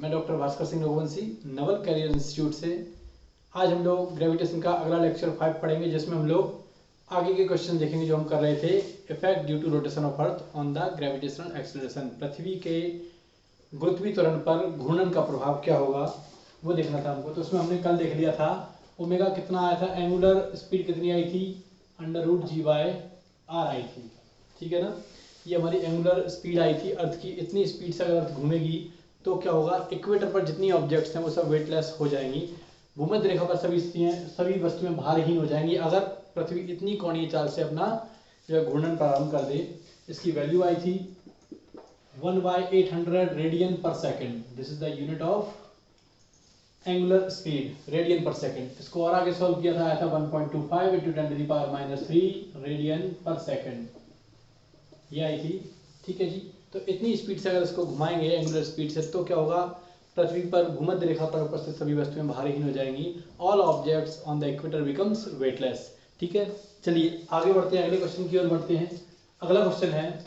मैं doctor Bhaskar Singh Raghuvanshi Naval career institute से। आज हम लोग ग्रेविटेशन का अगला लेक्चर 5 पढ़ेंगे, जिसमें हम लोग आगे के क्वेश्चन देखेंगे जो हम कर रहे थे। Effect due to rotation of earth on the gravitational acceleration, पृथ्वी के गुरुत्वीय त्वरण पर घूर्णन का प्रभाव क्या होगा वो देखना था हमको। तो उसमें हमने कल देख लिया था ओमेगा कितना आया था, एंगुलर स्पीड कितनी आई थी, √g/r आई थी। ठीक है ना, ये हमारी एंगुलर स्पीड आई थी अर्थ की। इतनी स्पीड से अगर अर्थ घूमेगी तो क्या होगा, इक्वेटर पर जितनी ऑब्जेक्ट्स हैं वो सब वेटलेस हो जाएंगी। भूमध्य रेखा पर सभी वस्तुएं भारहीन हो जाएंगी अगर पृथ्वी इतनी कोणीय चाल से अपना जो घूर्णन प्रारंभ कर दे। इसकी वैल्यू आई थी 1/800 रेडियन पर second. This is the unit of angular speed, radian पर सेकेंड। इसको और आगे सॉल्व किया था, आया था 1.25 × 10⁻³ रेडियन पर सेकेंड, ये आई थी। ठीक है जी, तो इतनी स्पीड से अगर इसको घुमाएंगे एंगुलर स्पीड से तो क्या होगा, पृथ्वी पर भूमध्य रेखा पर उपस्थित सभी वस्तुएं भारहीन हो जाएंगी। All objects on the equator becomes weightless. ठीक है, चलिए आगे बढ़ते हैं, अगले क्वेश्चन की ओर बढ़ते हैं। अगला क्वेश्चन है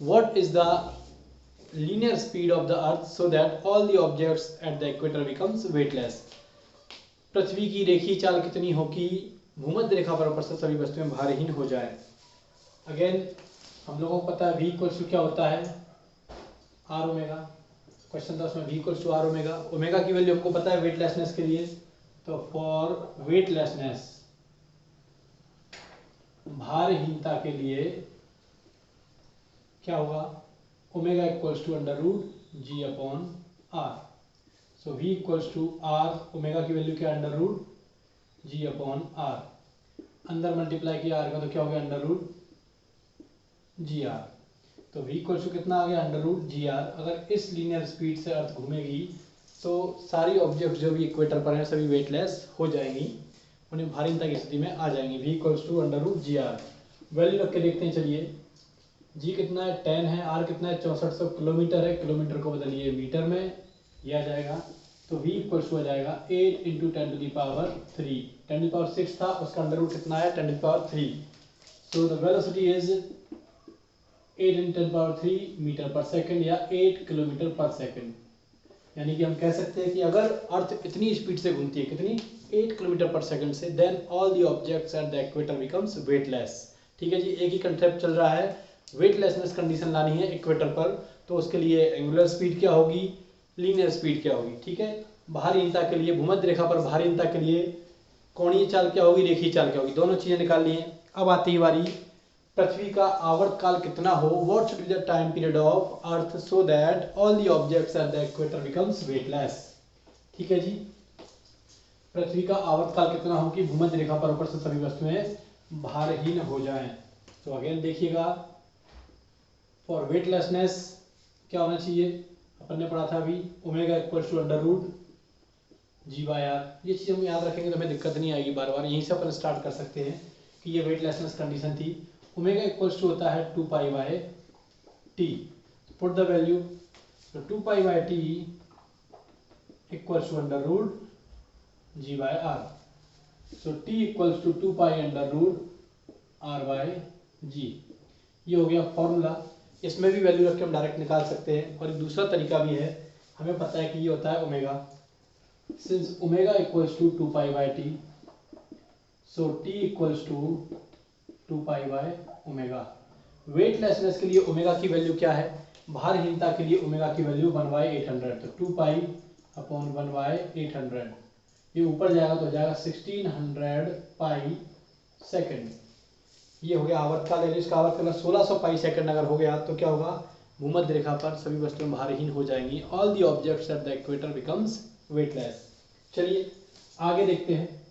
what is the linear speed of the earth so that all the objects at the equator becomes weightless. पृथ्वी की रेखीय चाल कितनी हो कि भूमध्य रेखा पर उपस्थित सभी वस्तुएं भारहीन हो जाए। अगेन हम लोगों को पता है v इक्वल्स टू क्या होता है, आर ओमेगा। क्वेश्चन था उसमें v equals to r omega. Omega की वैल्यू हमको पता है वेटलेसनेस के लिए, तो फॉर वेटलेसनेस, भारहीनता के लिए क्या होगा, omega equals to √g/r। So v equals to r, omega की वैल्यू क्या, √g/r। अंदर मल्टीप्लाई किया आर का तो क्या हो गया, √gr। तो v इक्वल्स टू कितना आ गया, √gr। अगर इस लीनियर स्पीड से अर्थ घूमेगी तो सारी ऑब्जेक्ट जो भी इक्वेटर पर हैं सभी वेटलेस हो जाएंगी, उन्हें भारीनता की स्थिति में आ जाएंगी। v equals to √gr। Value रख के देखते हैं। चलिए, g कितना है, 10 है, r कितना है, 6400 किलोमीटर है। किलोमीटर को बदलिए मीटर में, यह आ जाएगा। तो v इक्वल्स टू आ जाएगा 8 × 10⁻³ 10⁻6 था, उसका अंडर रूट कितना है, 10⁻3। So the velocity is 8 × 10⁻³ metre पर सेकेंड या 8 किलोमीटर पर सेकेंड। यानी कि हम कह सकते हैं कि अगर अर्थ इतनी स्पीड से घूमती है, कितनी, 8 किलोमीटर पर सेकेंड से, then all the objects at the equator becomes weightless. ठीक है जी, एक ही कंसेप्ट चल रहा है, वेटलेसनेस कंडीशन लानी है इक्वेटर पर, तो उसके लिए एंगुलर स्पीड क्या होगी, लीनियर स्पीड क्या होगी। ठीक है, भारीनता के लिए, भूमध्य रेखा पर भारीनता के लिए कोणीय चाल क्या होगी, रेखीय चाल क्या होगी, दोनों चीजें निकाल ली हैं। अब आती है बारी पृथ्वी का आवर्तकाल कितना हो, what should be the time period of earth so that all the objects at the equator becomes weightless. ठीक है जी, पृथ्वी का आवर्तकाल कितना हो कि भूमध्य रेखा पर उपस्थित सभी वस्तुएं भारहीन हो जाएं। तो अगेन देखिएगा, फॉर वेटलेसनेस क्या होना चाहिए, अपन ने पढ़ा था अभी, ओमेगा इक्वल्स टू √g/r। ये चीज़ हम याद रखेंगे तो हमें दिक्कत नहीं आएगी, बार बार यहीं से अपन स्टार्ट कर सकते हैं कि ये वेटलेसनेस कंडीशन थी। ओमेगा इक्वल्स टू होता है 2π/t। पुट द वैल्यू, तो 2π/t equals to √g/r। So t equals to 2π√r/g। ये हो गया फॉर्मूला। इसमें भी वैल्यू रख के हम डायरेक्ट निकाल सकते हैं। और एक दूसरा तरीका भी है, हमें पता है कि ये होता है omega. Since omega equals to 2π/t, so t equals to 2π/ओमेगा। वेटलेसनेस के लिए ओमेगा की वैल्यू क्या है, भारहीनता के लिए ओमेगा की वैल्यू 1/800। तो 2π/1/800, ये ऊपर जाएगा तो हो जाएगा 1600 पाई सेकेंड। ये हो गया आवर्तकाल, यानी इसका आवर्तकाल 1600 पाई सेकंड अगर हो गया तो क्या होगा, भूमध्य रेखा पर सभी वस्तुएं भारहीन हो जाएंगी। All the objects at the equator becomes weightless. चलिए आगे देखते हैं,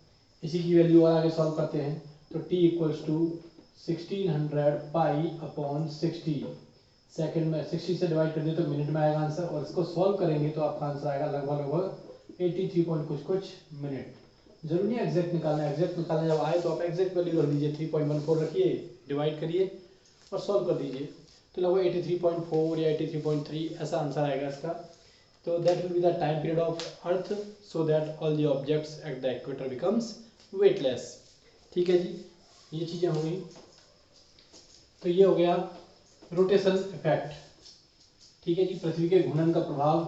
इसी की वैल्यू और आगे सॉल्व करते हैं। तो t इक्वल्स टू 1600 पाई/60 सेकंड में 60 से डिवाइड कर दिए तो मिनट में आएगा आंसर, और इसको सॉल्व करेंगे तो आपका आंसर आएगा लगभग 83 पॉइंट कुछ मिनट। जरूरी नहीं एग्जैक्ट निकालना है, एग्जैक्ट निकालने जब आए तो आप एग्जैक्ट वैल्यू रख दीजिए, 3.14 रखिए, डिवाइड करिए और सॉल्व कर दीजिए, तो लगभग 83.4 या 83.3 ऐसा आंसर आएगा इसका। तो that will be the time period of earth so that all the objects at the equator becomes weightless. ठीक है जी, ये चीज़ें होंगी। तो ये हो गया रोटेशन इफेक्ट। ठीक है जी। पृथ्वी के घूर्णन का प्रभाव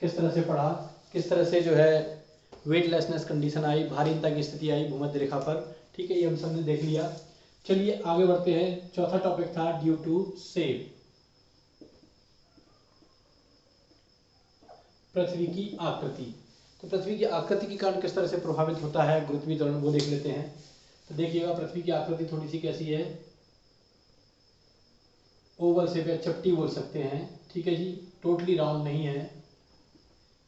किस तरह से पड़ा, किस तरह से जो है वेटलेसनेस कंडीशन आई, भारीता की स्थिति आई भूमध्य रेखा पर, ठीक है, ये हम सबने देख लिया। चलिए आगे बढ़ते हैं। चौथा टॉपिक था ड्यू टू शेप, पृथ्वी की आकृति। तो पृथ्वी की आकृति के कारण किस तरह से प्रभावित होता है गुरुत्वीय त्वरण, वो देख लेते हैं। तो देखिएगा पृथ्वी की आकृति थोड़ी सी कैसी है, ओवल शेप या चपटी बोल सकते हैं, ठीक है जी, टोटली राउंड नहीं है।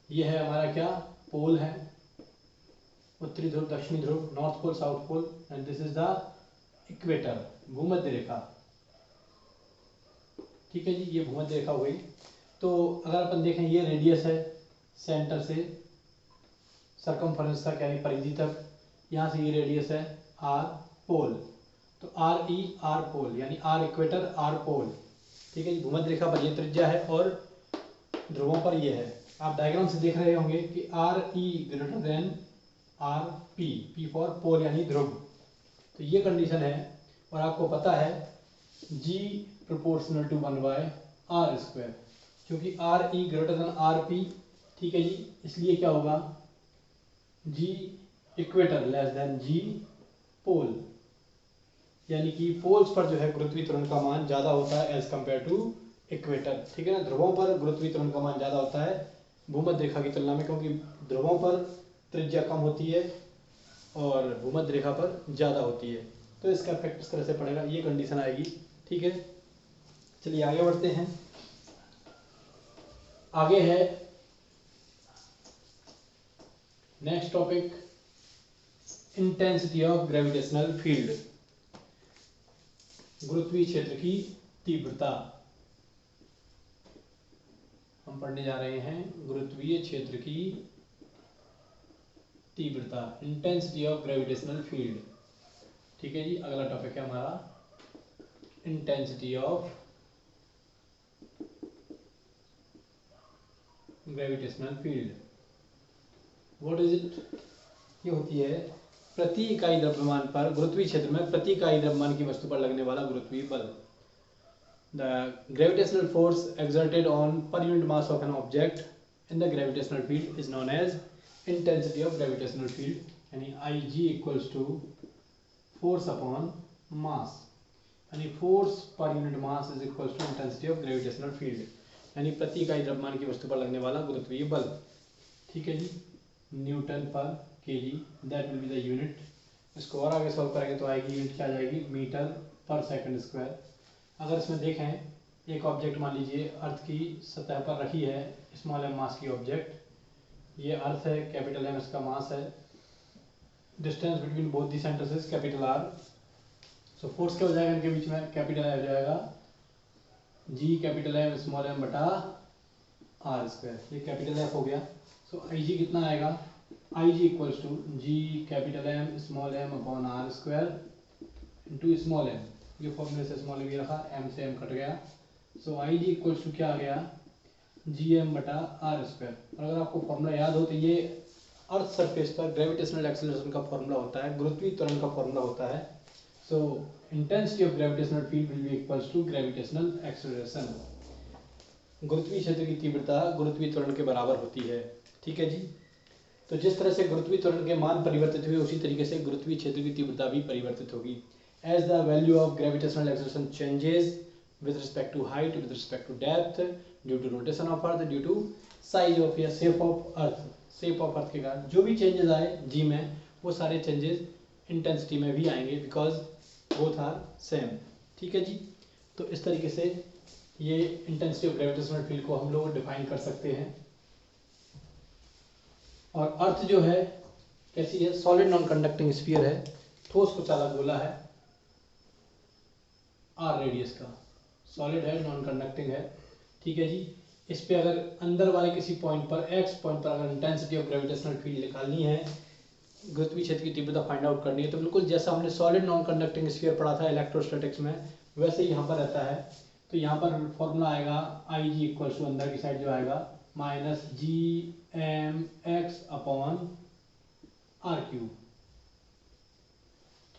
यह है हमारा क्या, पोल है, उत्तरी ध्रुव दक्षिणी ध्रुव, north pole south pole, and this is the equator, भूमध्य रेखा, ठीक है जी, ये भूमध्य रेखा हुई। तो अगर अपन देखें ये रेडियस है सेंटर से सरकमफेरेंस तक यानी परिधि तक, यहाँ से ये रेडियस है आर पोल, तो आर ई आर पोल यानी आर इक्वेटर आर पोल, ठीक है जी। भूमध्य रेखा पर ये त्रिज्या है और ध्रुवों पर ये है। आप डायग्राम से देख रहे होंगे कि R E greater than R P, P for pole यानी ध्रुव, तो ये कंडीशन है। और आपको पता है जी प्रोपोर्शनल टू 1/r², क्योंकि are E greater than R P, ठीक है जी, इसलिए क्या होगा जी इक्वेटर लेस देन जी पोल, यानी कि पोल्स पर जो है गुरुत्वीय त्वरण का मान ज्यादा होता है एज कंपेयर टू इक्वेटर, ठीक है ना। ध्रुवों पर गुरुत्वीय त्वरण का मान ज्यादा होता है भूमध्य रेखा की तुलना में, क्योंकि ध्रुवों पर त्रिज्या कम होती है और भूमध्य रेखा पर ज्यादा होती है। तो इसका इफेक्ट इस तरह से पड़ेगा, ये कंडीशन आएगी, ठीक है। चलिए आगे बढ़ते हैं। आगे है next topic, intensity of gravitational field, गुरुत्वीय क्षेत्र की तीव्रता। हम पढ़ने जा रहे हैं गुरुत्वीय क्षेत्र की तीव्रता, इंटेंसिटी ऑफ ग्रेविटेशनल फील्ड, ठीक है जी। अगला टॉपिक है हमारा intensity of gravitational field. What is it? ये होती है प्रति इकाई द्रव्यमान पर, गुरुत्वीय क्षेत्र में प्रति इकाई द्रव्यमान की वस्तु पर लगने वाला गुरुत्वीय बल। The gravitational force exerted on per unit mass of an object in the gravitational field is known as intensity of gravitational field, यानी Ig equals to force upon mass, यानी force per unit mass is equals to intensity of gravitational field, यानी प्रति इकाई द्रव्यमान की वस्तु पर लगने वाला गुरुत्वीय बल, ठीक है जी, Newton per KG, that will be the unit. इसको और आगे सॉल्व करेंगे तो आएगी यूनिट क्या आ जाएगी, मीटर पर सेकंड स्क्वायर। अगर इसमें देखें एक ऑब्जेक्ट मान लीजिए अर्थ की सतह पर रखी है, स्मॉल एम मास की ऑब्जेक्ट, ये अर्थ है, कैपिटल एम इसका मास है, distance between both the centres is capital R. So force क्या हो जाएगा इनके बीच में, कैपिटल हो जाएगा G capital M small M बटा आर स्क्वायर, ये कैपिटल एफ हो गया। सो आई जी कितना आएगा, I G equals to G capital M small M upon R square into small M, ये फॉर्मूले से स्मॉल एम भी रखा, एम से एम कट गया। So I G equals to क्या आ गया, जी एम बटा आर स्क्वायर। और अगर आपको फॉर्मूला याद हो तो ये अर्थ सरफेस पर ग्रेविटेशनल एक्सेलरेशन का फॉर्मूला होता है, गुरुत्वीय त्वरण का फॉर्मूला होता है। So intensity of gravitational field will be equals to gravitational acceleration, गुरुत्वीय क्षेत्र की तीव्रता गुरुत्वीय त्वरण के बराबर होती है, ठीक है जी। तो जिस तरह से गुरुत्वीय त्वरण के मान परिवर्तित हुए उसी तरीके से गुरुत्वीय क्षेत्र की तीव्रता भी परिवर्तित होगी। As the value of gravitational acceleration changes with respect to height, with respect to depth, due to rotation of Earth, due to size of या shape of Earth, shape of Earth के कारण जो भी changes आए G में, वो सारे changes intensity में भी आएंगे, because both are same, ठीक है जी। तो इस तरीके से ये intensity of gravitational field को हम लोग define कर सकते हैं। और अर्थ जो है कैसी है, सॉलिड नॉन कंडक्टिंग स्फीयर है, ठोस कुचालक गोला है, आर रेडियस का, सॉलिड है, नॉन कंडक्टिंग है, ठीक है जी। इस पे अगर अंदर वाले किसी पॉइंट पर, एक्स पॉइंट पर अगर इंटेंसिटी ऑफ ग्रेविटेशनल फील्ड निकालनी है, गुरुत्वीय क्षेत्र की तीव्रता फाइंड आउट करनी है, तो बिल्कुल जैसा हमने सॉलिड नॉन कंडक्टिंग स्फीयर पढ़ा था इलेक्ट्रोस्टैटिक्स में, वैसे ही यहाँ पर रहता है। तो यहाँ पर फॉर्मूला आएगा आई जी इक्वल टू अंदर की साइड जो आएगा माइनस जी m x upon r cube,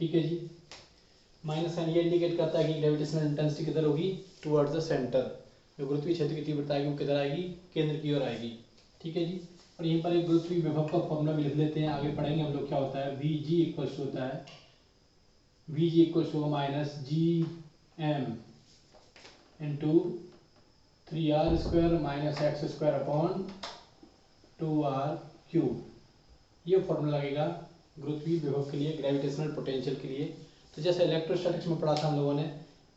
ठीक है जी। माइनस साइन ये इंडिकेट करता है कि ग्रेविटेशनल इंटेंसिटी किधर होगी, टुवर्ड्स द सेंटर। जो गुरुत्वीय क्षेत्र की तीव्रता आएगी वो किधर आएगी, केंद्र की ओर आएगी। ठीक है जी। और यहीं पर एक गुरुत्वीय विभव का फॉर्मूला भी लिख लेते हैं, आगे पढ़ेंगे हम लोग क्या होता है। वी जी इक्वल्स होता है, वी जी इक्वल्स होगा माइनस जी m into 3r² minus x² upon 2r³। ये फॉर्मूला लगेगा गुरुत्वीय विभव के लिए, ग्रेविटेशनल पोटेंशियल के लिए। तो जैसे इलेक्ट्रोस्टैटिक्स में पढ़ा था हम लोगों ने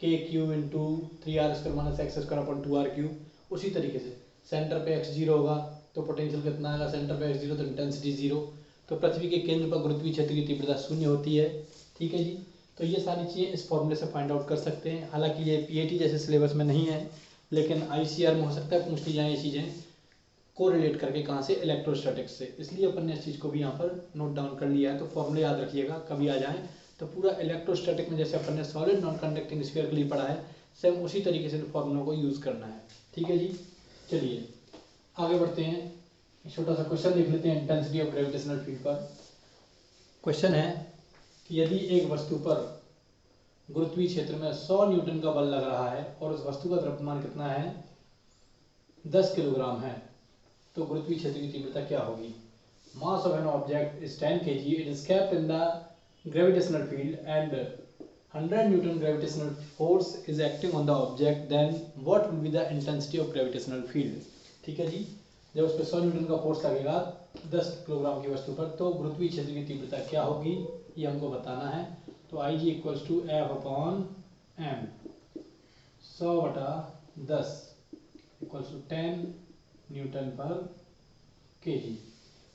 k³ into 3r² minus x² upon 2r³, उसी तरीके से सेंटर पे x0 होगा तो पोटेंशियल कितना आएगा, सेंटर पे x0 तो इंटेंसिटी 0। तो पृथ्वी के केंद्र पर गुरुत्वीय क्षेत्र की तीव्रता 0 होती है। ठीक है जी। तो ये सारी चीज़ें इस फॉर्मूले से फाइंड आउट कर सकते हैं। हालांकि ये पीएटी जैसे सिलेबस में नहीं है, लेकिन आईसीआर में हो सकता है पूछ ली जाए ये चीज़ें को रिलेट करके, कहाँ से, इलेक्ट्रोस्टैटिक्स से। इसलिए अपन ने इस चीज़ को भी यहाँ पर नोट डाउन कर लिया है। तो फॉर्मूले याद रखिएगा, कभी आ जाए तो पूरा इलेक्ट्रोस्टैटिक में जैसे अपन ने सॉलिड नॉन कंडक्टिंग स्फीयर के लिए पढ़ा है, सेम उसी तरीके से फॉर्मूलों को यूज़ करना है। ठीक है जी। चलिए आगे बढ़ते हैं, छोटा सा क्वेश्चन लिख लेते हैं इंटेंसिटी ऑफ ग्रेविटेशनल फील्ड पर। क्वेश्चन है कि यदि एक वस्तु पर गुरुत्वीय क्षेत्र में 100 न्यूटन का बल लग रहा है और उस वस्तु का द्रव्यमान कितना है, 10 किलोग्राम है, तो गुरुत्वीय क्षेत्र की तीव्रता क्या होगी। Mass of an object is 10 kg, it is kept in the gravitational field and 100 newton gravitational force is acting on the object, then what will be the intensity of gravitational field. ठीक है जी। जब उस पर 100 Newton का force लगेगा 10 kilogram की वस्तु पर, तो गुरुत्वीय क्षेत्र की तीव्रता क्या होगी, ये हमको बताना है। तो I G equals to F upon M, 100/10 equals to 10 newton per K.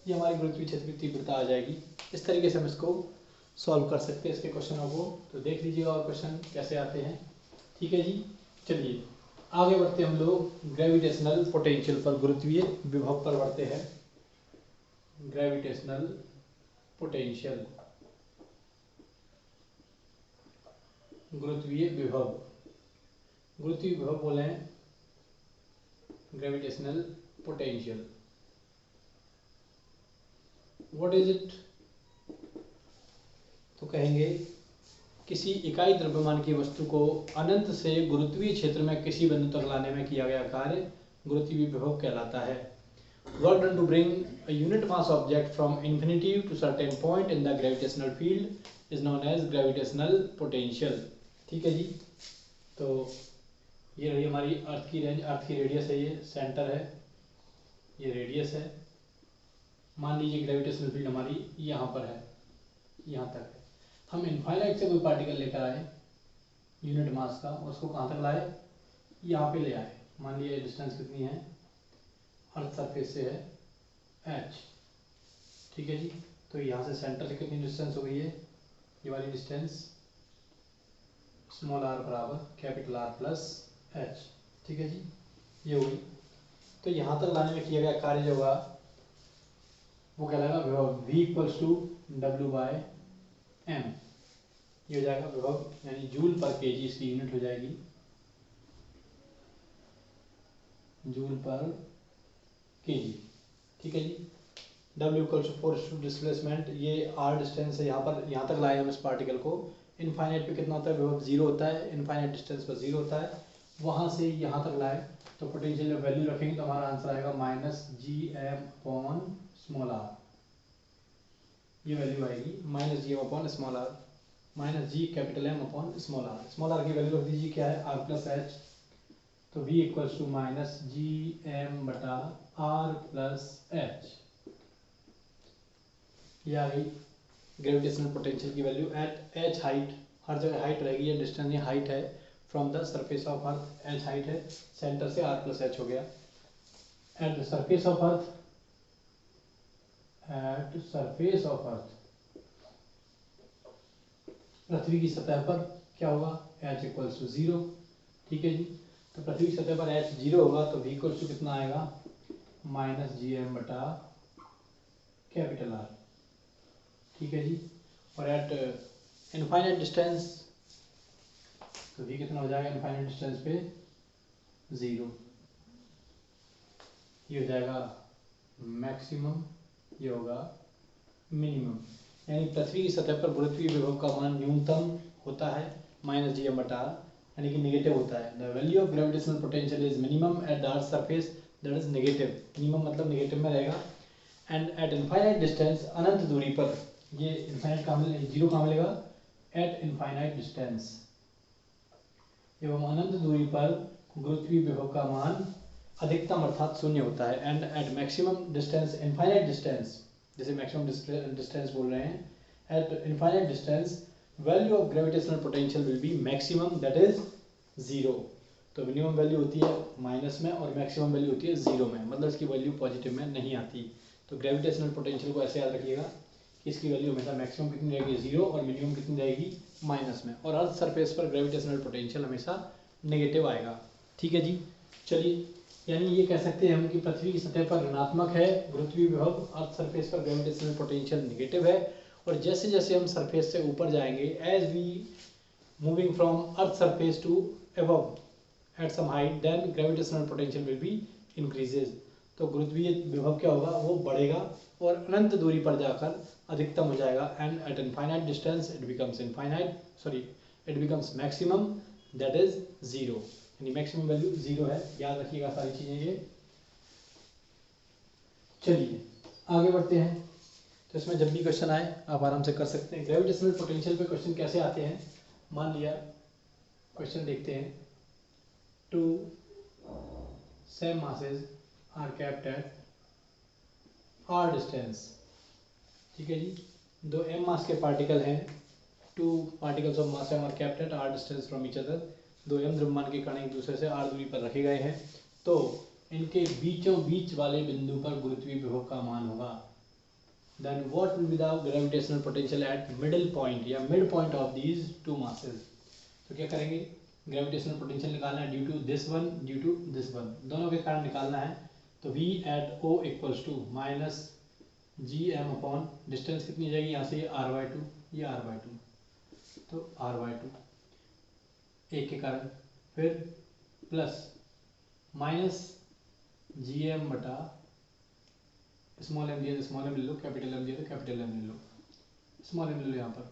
G हमारी गुरुत्वीय क्षेत्र की तीव्रता आ जाएगी। इस तरीके से हम इसको सॉल्व कर सकते हैं इसके क्वेश्चनों को। तो देख लीजिएगा और क्वेश्चन कैसे आते हैं। ठीक है जी। चलिए आगे बढ़ते हम लोग ग्रेविटेशनल पोटेंशियल पर, गुरुत्वीय विभव पर बढ़ते हैं। ग्रेविटेशनल पोटेंशियल, गुरुत्वीय विभव, गुरुत्वीय विभव बोले हैं gravitational potential. What is it, तो कहेंगे किसी इकाई द्रव्यमान की वस्तु को अनंत से गुरुत्वीय क्षेत्र में किसी बिंदु तक लाने में किया गया कार्य गुरुत्वीय विभव कहलाता है। Work done to bring a unit mass object from infinity to certain point in the gravitational field is known as gravitational potential. ठीक है जी। तो ये रही हमारी अर्थ की रेंज, अर्थ की रेडियस है, ये सेंटर है, ये रेडियस है। मान लीजिए ग्रेविटेशनल फील्ड हमारी यहाँ पर है, यहाँ तक है। हम इनफाइनाइट से कोई पार्टिकल लेकर आए यूनिट मास का, उसको कहाँ तक लाए, यहाँ पे ले आए। मान लीजिए डिस्टेंस कितनी है, अर्थ सरफेस से है h। ठीक है जी। तो यहाँ से सेंटर से कितनी डिस्टेंस हो गई है, ये वाली डिस्टेंस स्मॉल r बराबर कैपिटल R प्लस h। ठीक है जी, ये हुई। तो यहाँ तक लाने में किया गया कार्य जो होगा वो कहलाएगा विभव, v इक्वल्स टू W/m। ये हो जाएगा विभव, यानी जूल पर केजी इसकी यूनिट हो जाएगी, जूल पर केजी। ठीक है जी। W equals to force to displacement, ये r डिस्टेंस है, यहाँ पर, यहाँ तक लाए हम इस पार्टिकल को। इनफाइनाइट पे कितना होता है विभव, 0 होता है, इनफाइनाइट डिस्टेंस पर 0 होता है। वहाँ से यहाँ तक लाए तो पोटेंशियल वैल्यू रखेंगे तो हमारा आंसर आएगा -gm/r। ये वैल्यू आएगी -gm/r, -g capital M upon small r। Small r की वैल्यू रख दीजिए, क्या है, r प्लस h। तो v equals to -gm/r plus h। ये आ गई ग्रेविटेशनल पोटेंशियल की वैल्यू एट h हाइट। हर जगह हाइट रहेगी, ये डिस्टेंस, ये हाइट है from the surface of earth, h height है, सेंटर से r प्लस h हो गया। At the surface of earth, at surface of अर्थ, पृथ्वी की सतह पर क्या होगा, h इक्वल्स टू 0। ठीक है जी। तो पृथ्वी की सतह पर h 0 होगा तो v इक्वल्स टू कितना आएगा, -gm/R। ठीक है जी। और एट इनफाइनाइट डिस्टेंस तो v कितना हो जाएगा, इनफाइनाइट डिस्टेंस पे 0। ये हो जाएगा मैक्सिमम, ये होगा मिनिमम। यानी पृथ्वी की सतह पर गुरुत्वीय विभव का मान न्यूनतम होता है -gm/r, यानी कि नेगेटिव होता है। The value of gravitational potential is minimum at the earth surface, that is negative, minimum मतलब नेगेटिव में रहेगा। एंड एट इनफाइनाइट डिस्टेंस, अनंत दूरी पर, ये इनफाइनाइट कहाँ मिलेगा, जीरो कहाँ मिलेगा, एट इनफाइनाइट डिस्टेंस, एवं अनंत दूरी पर गुरुत्वीय विभव का मान अधिकतम अर्थात शून्य होता है। And at maximum distance, infinite distance, जैसे मैक्सिमम डिस्टेंस बोल रहे हैं, at infinite distance value of gravitational potential will be maximum, that is zero. तो मिनिमम वैल्यू होती है माइनस में और मैक्सिमम वैल्यू होती है जीरो में, मतलब इसकी वैल्यू पॉजिटिव में नहीं आती। तो ग्रेविटेशनल पोटेंशियल को ऐसे याद रखिएगा कि इसकी वैल्यू हमेशा मैक्सिमम कितनी रहेगी, जीरो, और मिनिमम कितनी रहेगी, माइनस में। और अर्थ सरफेस पर ग्रेविटेशनल पोटेंशियल हमेशा नेगेटिव आएगा। ठीक है जी। चलिए, यानी ये कह सकते हैं हम कि पृथ्वी की सतह पर ऋणात्मक है गुरुत्वीय विभव, अर्थ सरफेस पर ग्रेविटेशनल पोटेंशियल नेगेटिव है। और जैसे जैसे हम सरफेस से ऊपर जाएंगे, as we moving from earth surface to above at some height, then gravitational potential will be increases. तो गुरुत्वीय विभव क्या होगा, वो बढ़ेगा और अनंत दूरी पर जाकर अधिकतम हो जाएगा। And eight infinite distance it becomes it becomes maximum, that is zero, यानी मैक्सिमम वैल्यू जीरो है। याद रखिएगा सारी चीजें ये। चलिए आगे बढ़ते हैं। तो इसमें जब भी क्वेश्चन आए आप आराम से कर सकते हैं। ग्रेविटेशनल पोटेंशियल पे क्वेश्चन कैसे आते हैं, मान लिया क्वेश्चन देखते हैं, two same masses are kept at r distance. ठीक है जी, दो m मास के पार्टिकल हैं, two particles of mass m are kept at r distance from each other. दो m द्रव्यमान के कण एक दूसरे से r दूरी पर रखे गए हैं। तो इनके बीचों बीच वाले बिंदु पर गुरुत्वीय विभव का मान होगा। Then what will be the gravitational potential at middle point या mid point of these two masses? तो क्या करेंगे, ग्रेविटेशनल पोटेंशियल निकालना है ड्यू टू दिस वन, दोनों के कारण निकालना है। तो V at O equals to minus ji M upon distance कितनी जाएगी यहाँ से, ये r/2, ये r/2, तो r/2 एक के कारण, फिर प्लस माइनस जी एम बटा स्मॉल एम दिया तो स्मॉल एम ले लो, कैपिटल एम दिया तो कैपिटल एम ले लो, स्मॉल एम ले लो यहाँ पर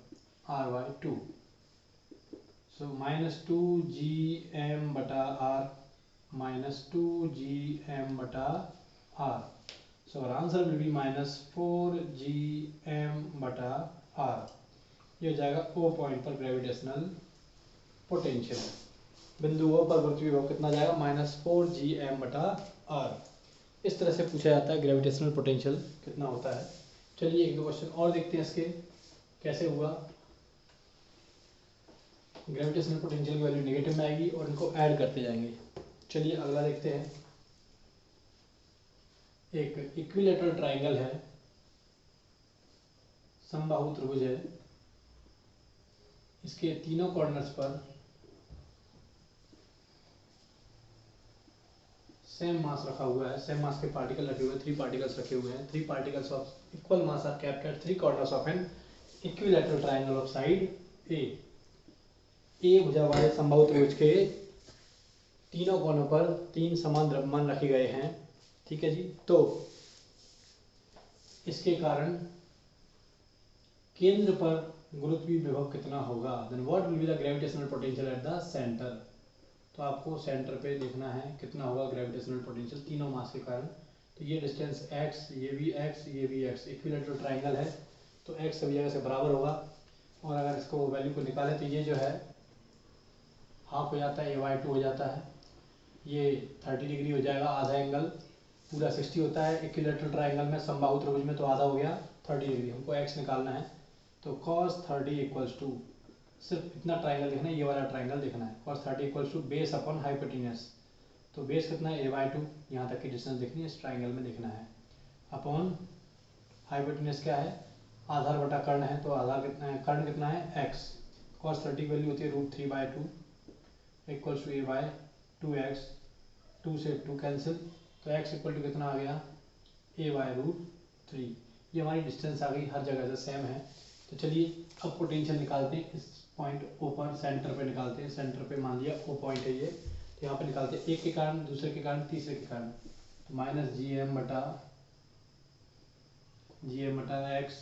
r/2, so minus two G M बटा R, minus two G M बटा R, so our answer will be minus 4 GM बटा आर। ये हो जाएगा ओ पॉइंट पर ग्रेविटेशनल पोटेंशियल, बिंदु ओ पर गुरुत्वीय विभव कितना जाएगा, माइनस 4 GM बटा आर। इस तरह से पूछा जाता है ग्रेविटेशनल पोटेंशियल कितना होता है। चलिए एक दो क्वेश्चन और देखते हैं इसके कैसे हुआ। ग्रेविटेशनल पोटेंशियल की वैल्यू नेगेटिव में आएगी और इनको ऐड करते जाएंगे। चलिए अगला देखते हैं। एक इक्विलेटरल ट्राइंगल है, समबाहु त्रिभुज है, इसके तीनों कॉर्नर्स पर सेम मास रखा हुआ है, सेम मास के पार्टिकल रखे हुए हैं, 3 पार्टिकल्स रखे हुए हैं। 3 particles of equal mass are kept at 3 corners of an equilateral triangle of side A भुजा वाले समबाहु त्रिभुज के तीनों कोनों पर 3 समान द्रव्यमान रखे गए हैं। ठीक है जी, तो इसके कारण केंद्र पर गुरुत्वीय विभव कितना होगा, then what will be the gravitational potential at the centre. तो आपको सेंटर पे देखना है कितना होगा ग्रेविटेशनल पोटेंशियल तीनों मास के कारण। तो ये डिस्टेंस x, ये भी x, ये भी x, इक्विलेटरल ट्राइंगल है तो x सभी जगह से बराबर होगा। और अगर इसको वैल्यू को निकालें तो ये जो है हाफ हो जाता है, a/2 हो जाता है, ये 30 डिग्री हो जाएगा, आधा एंगल पूरा 60 होता है इक्विलेटरल ट्राइंगल में, समबाहु त्रिभुज में तो आधा हो गया 30 डिग्री। हमको x निकालना है तो cos 30 इक्वल्स टू, सिर्फ इतना ट्राइंगल देखना है, ये वाला ट्राइंगल देखना है, cos 30 equals to base upon hypotenuse. तो बेस कितना है, a/2, यहाँ तक की डिस्टेंस देखनी है, इस ट्राइंगल में देखना है, अपॉन हाइपोटेन्यूज क्या है, आधार बटा कर्ण है, तो आधार कितना है, कर्ण कितना है x, cos 30 की वैल्यू होती है √3/2 इक्वल्स टू a/2x, 2 से 2 कैंसिल, तो x इक्वल टू कितना आ गया, a/√3। ये हमारी डिस्टेंस आ गई, हर जगह से सेम है। तो चलिए अब पोटेंशियल निकालते हैं, इस पॉइंट ओ पर सेंटर पे निकालते हैं। सेंटर पे मान लिया ओ पॉइंट है ये, तो यहाँ पे निकालते हैं, एक के कारण, दूसरे के कारण, तीसरे के कारण। तो माइनस GM बटा x,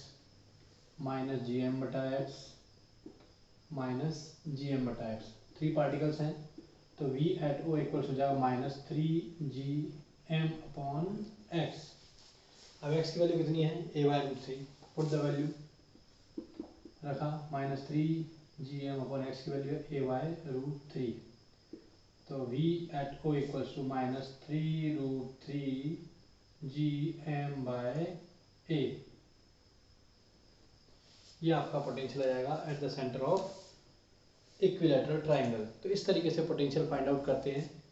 माइनस GM बटा x, माइनस GM बटा x। 3 पार्टिकल्स हैं, तो V एट O इक्वल्स हो जाएगा -3gm/x। अब x की वैल्यू कितनी है, a/√3, पुट द वैल्यू रखा, -3gm/x की वैल्यू है a/√3, तो V at O equals to -3√3gm/a। ये आपका पोटेंशियल आ जाएगा at the centre of equilateral triangle. तो इस तरीके से पोटेंशियल फाइंड आउट करते हैं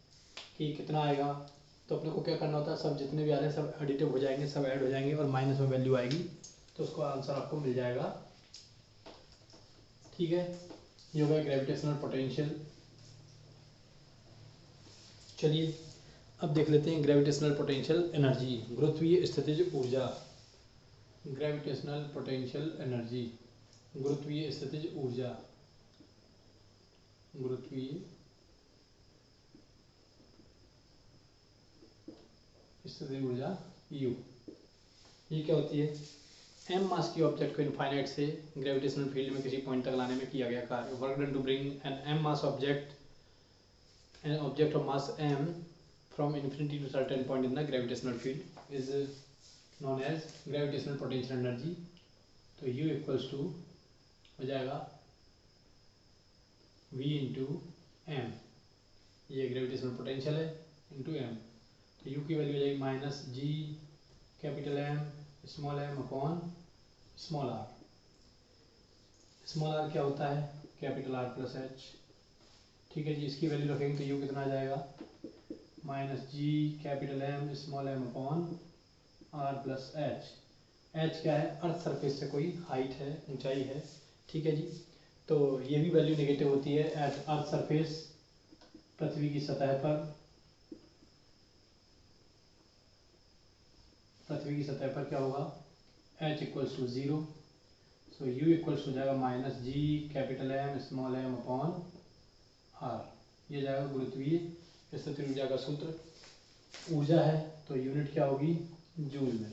कि कितना आएगा। तो अपने को क्या करना होता है, सब जितने भी आ रहे हैं सब एडिटिव हो जाएंगे, सब ऐड हो जाएंगे और माइनस में वैल्यू आएगी, तो उसका आंसर आपको मिल जाएगा। ठीक है, ये हो गया ग्रेविटेशनल पोटेंशियल। चलिए अब देख लेते हैं ग्रेविटेशनल पोटेंशियल एनर्जी, गुरुत्वीय स्थितिज ऊर्जा। ग्रेविटेशनल पोटेंशियल एनर्जी, गुरुत्वीय स्थितिज ऊर्जा, गुरुत्वीय स्थितिज ऊर्जा U। ये क्या होती है, m मास की ऑब्जेक्ट को इनफाइनाइट से ग्रेविटेशनल फील्ड में किसी पॉइंट तक लाने में किया गया कार्य। Work done to bring an m mass object of mass m from infinity to certain point in the gravitational field is known as gravitational potential energy. तो U इक्वल्स टू हो जाएगा V इंटू एम, ये gravitational potential है, into m। तो U की value हो जाएगी -G capital M small m upon small r। Small r क्या होता है, कैपिटल R प्लस H। ठीक है जी, इसकी वैल्यू रखेंगे तो U कितना आ जाएगा, -G capital M small m upon R plus H। H क्या है, अर्थ सरफेस से कोई हाइट है, ऊंचाई है। ठीक है जी, तो ये भी वैल्यू नेगेटिव होती है एट अर्थ सरफेस, पृथ्वी की सतह पर। पृथ्वी की सतह पर क्या होगा, H equals to 0, so U equals हो जाएगा -G capital M small m upon R। ये जाएगा गुरुत्वीय स्थितिज ऊर्जा का सूत्र। ऊर्जा है तो यूनिट क्या होगी, जूल में।